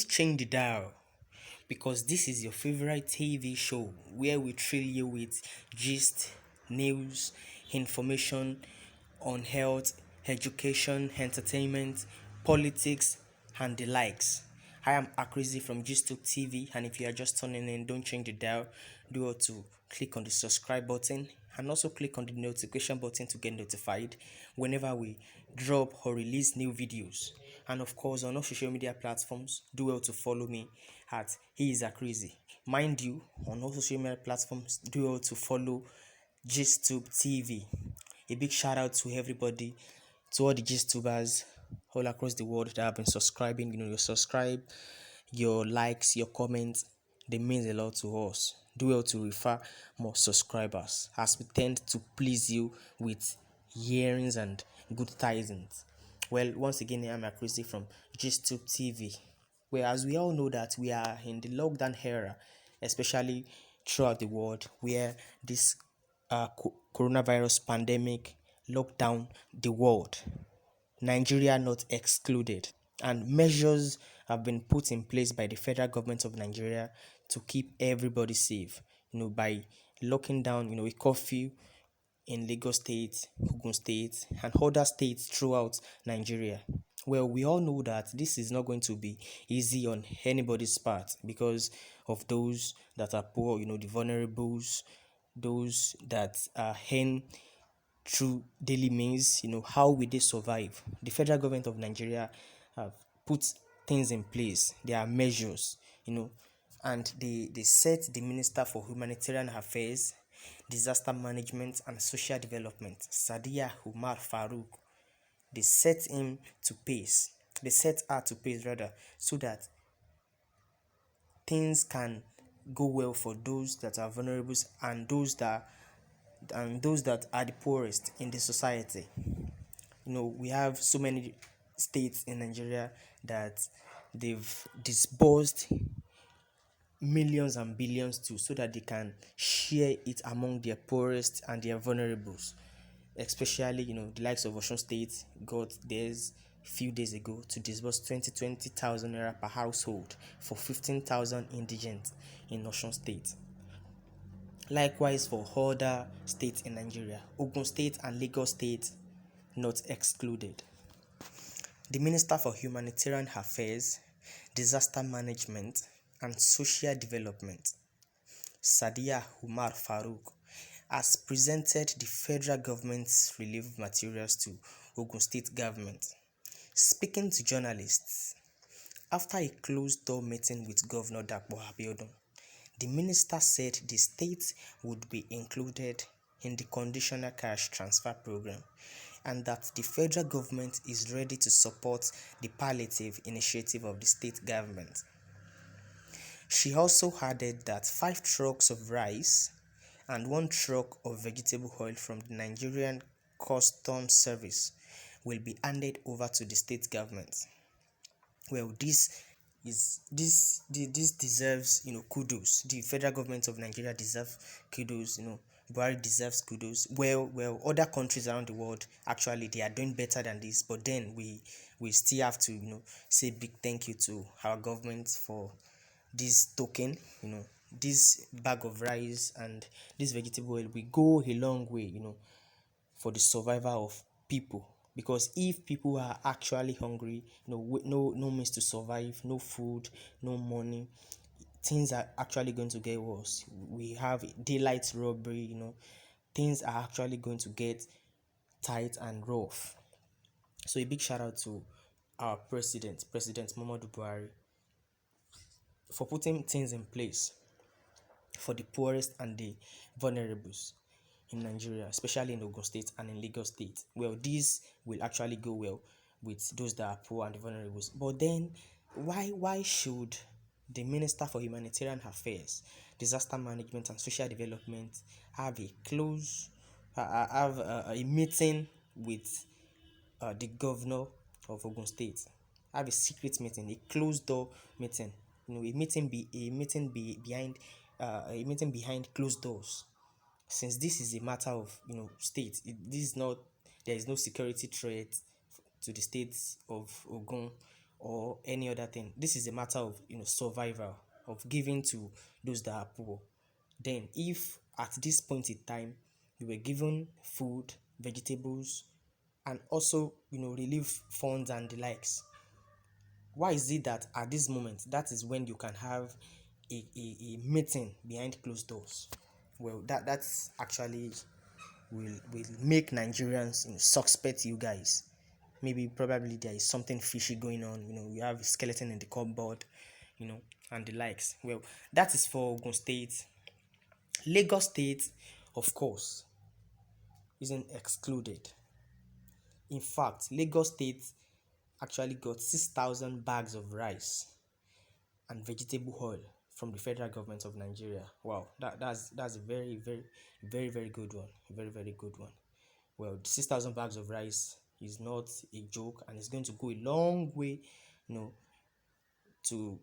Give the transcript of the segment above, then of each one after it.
Don't change the dial because this is your favorite TV show where we thrill you with gist, news, information on health, education, entertainment, politics, and the likes. I am Akrizi from Gistube TV, and if you are just tuning in, don't change the dial. Do well to click on the subscribe button and also click on the notification button to get notified whenever we drop or release new videos. And of course, on all social media platforms, do well to follow me at He is Akrizi. Mind you, on all social media platforms, do well to follow Gistube TV. A big shout out to everybody, to all the Gistubers all across the world that have been subscribing. Your subscribe, your likes, your comments, they mean a lot to us. Do well to refer more subscribers as we tend to please you with hearings and good tidings. Well, once again, I'm Akrisi from Gistube TV. Well, as we all know that we are in the lockdown era, especially throughout the world, where this coronavirus pandemic locked down the world, Nigeria not excluded, and measures have been put in place by the federal government of Nigeria to keep everybody safe. By locking down, a curfew in Lagos State, Ogun State, and other states throughout Nigeria. Well, we all know that this is not going to be easy on anybody's part because of those that are poor, the vulnerables, those that are through daily means. How will they survive? The federal government of Nigeria have put things in place. There are measures, and they set the Minister for Humanitarian Affairs, Disaster Management and Social Development, Sadia Umar Farouk. They set him to pace. They set her to pace rather, so that things can go well for those that are vulnerable and those that are the poorest in the society. We have so many states in Nigeria that they've disbursed millions and billions to, so that they can share it among their poorest and their vulnerables. Especially, the likes of Osun State got theirs a few days ago to disburse 20,000 naira per household for 15,000 indigents in Osun State. Likewise for other states in Nigeria, Ogun State and Lagos State not excluded. The Minister for Humanitarian Affairs, Disaster Management and Social Development, Sadia Umar Farouk, has presented the federal government's relief materials to Ogun State government. Speaking to journalists after a closed-door meeting with Governor Dapo Abiodun, the minister said the state would be included in the conditional cash transfer program and that the federal government is ready to support the palliative initiative of the state government. She also added that 5 trucks of rice and 1 truck of vegetable oil from the Nigerian Customs Service will be handed over to the state government. Well, this deserves kudos. The federal government of Nigeria deserves kudos. Buhari deserves kudos. Well, other countries around the world actually they are doing better than this, but then we still have to say big thank you to our government for this token. This bag of rice and this vegetable oil will go a long way for the survival of people. Because if people are actually hungry, with no means to survive, no food, no money, things are actually going to get worse. We have daylight robbery, things are actually going to get tight and rough. So a big shout out to our President Muhammadu Buhari, for putting things in place for the poorest and the vulnerables in Nigeria, especially in Ogun State and in Lagos State. Well, this will actually go well with those that are poor and the vulnerables. But then, why should the Minister for Humanitarian Affairs, Disaster Management and Social Development have a meeting with the governor of Ogun State? Have a secret meeting, a closed door meeting. A meeting behind closed doors, since this is a matter of state. This is not, there is no security threat to the states of Ogun or any other thing. This is a matter of survival, of giving to those that are poor. Then if at this point in time you were given food, vegetables, and also relief funds and the likes, why is it that at this moment that is when you can have a meeting behind closed doors? Well, that's actually will make Nigerians suspect you guys. Maybe probably there is something fishy going on. You have a skeleton in the cupboard, you know, and the likes. Well, that is for Ogun State. Lagos State, of course, isn't excluded. In fact, Lagos State actually got 6,000 bags of rice and vegetable oil from the federal government of Nigeria. Wow, that's a very, very, very, very good one. A very, very good one. Well, 6,000 bags of rice is not a joke, and it's going to go a long way, you know, to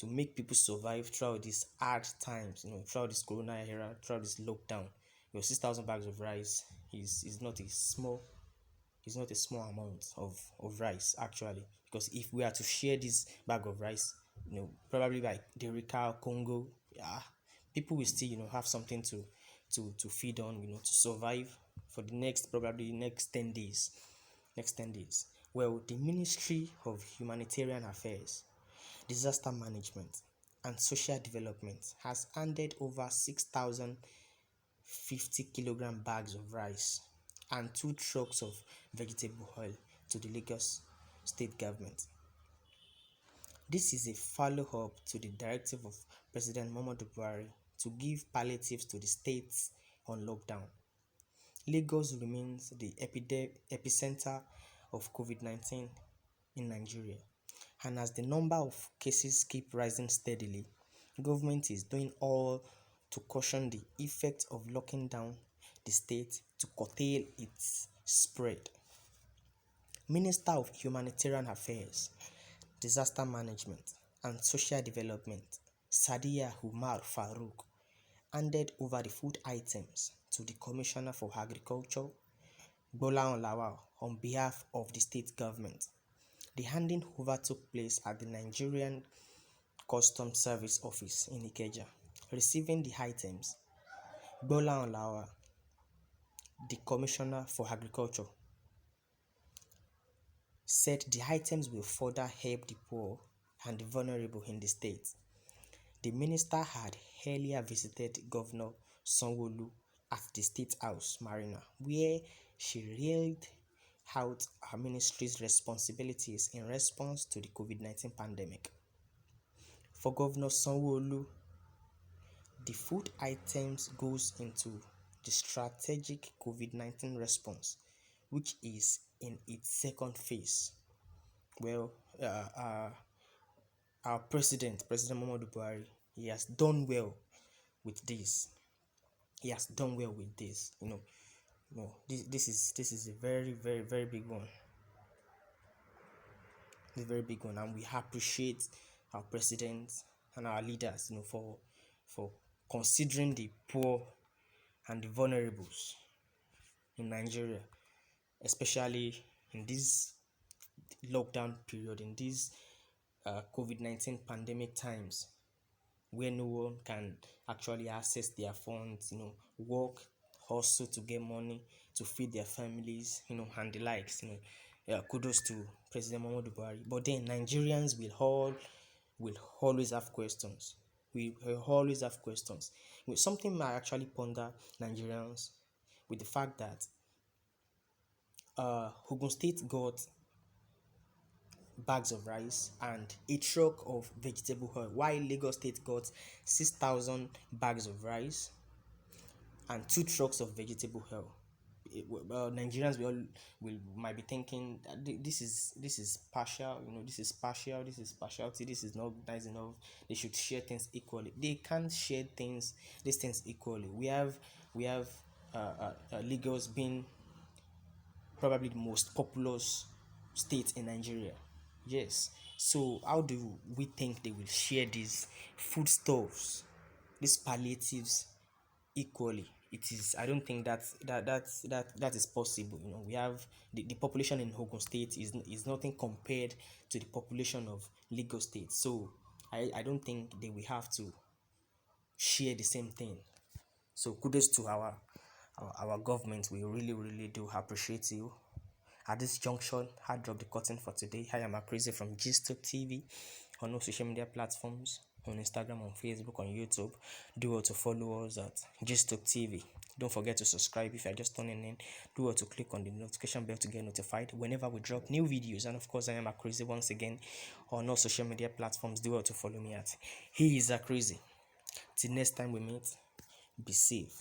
make people survive throughout these hard times, throughout this corona era, throughout this lockdown. Your 6,000 bags of rice is not a small amount of rice actually, because if we are to share this bag of rice, probably like the Rika Congo, yeah, people will still have something to feed on, to survive for the next 10 days. Well, the Ministry of Humanitarian Affairs, Disaster Management and Social Development has handed over 6,050 kilogram bags of rice and 2 trucks of vegetable oil to the Lagos state government. This is a follow-up to the directive of President Muhammadu Buhari to give palliatives to the states on lockdown. Lagos remains the epicenter of COVID-19 in Nigeria, and as the number of cases keep rising steadily, government is doing all to caution the effect of locking down the state to curtail its spread. Minister of Humanitarian Affairs, Disaster Management and Social Development, Sadiya Umar Farouk, handed over the food items to the Commissioner for Agriculture, Bola Lawal, on behalf of the state government. The handing over took place at the Nigerian Customs Service Office in Ikeja. Receiving the items, Bola Lawal, the Commissioner for Agriculture, said the items will further help the poor and the vulnerable in the state. The minister had earlier visited Governor Sanwo-Olu at the State House Marina, where she reeled out her ministry's responsibilities in response to the COVID-19 pandemic. For Governor Sanwo-Olu, the food items goes into the strategic COVID-19 response, which is in its second phase. Well, our President Muhammadu Buhari, he has done well with this. This is a very, very, very big one. It's a very big one, and we appreciate our president and our leaders, for considering the poor and the vulnerables in Nigeria, especially in this lockdown period, in these COVID-19 pandemic times, where no one can actually access their funds, work, hustle to get money to feed their families, and the likes. Kudos to President Muhammadu Buhari. But then Nigerians will always have questions. We will always have questions. Something I actually ponder Nigerians with the fact that Ogun State got bags of rice and a truck of vegetable oil, while Lagos State got 6,000 bags of rice and 2 trucks of vegetable oil. Nigerians might be thinking that this is partial, this is partiality, this is not nice enough. They should share things equally. They can't share these things equally. We have Lagos being probably the most populous state in Nigeria. Yes. So how do we think they will share these foodstuffs, these palliatives equally? it is, I don't think that is possible. You know, we have the population in Ogun State is nothing compared to the population of Lagos State. So I don't think they will have to share the same thing. So kudos to our government. We really do appreciate you. At this junction, I drop the curtain for today. I am Crazy from Gstoke TV on all social media platforms, on Instagram, on Facebook, on YouTube. Do well to follow us at Gstoke TV. Don't forget to subscribe if you're just tuning in. Do well to click on the notification bell to get notified whenever we drop new videos. And of course, I am Crazy once again on all social media platforms. Do well to follow me at He is Crazy. Till next time we meet, be safe.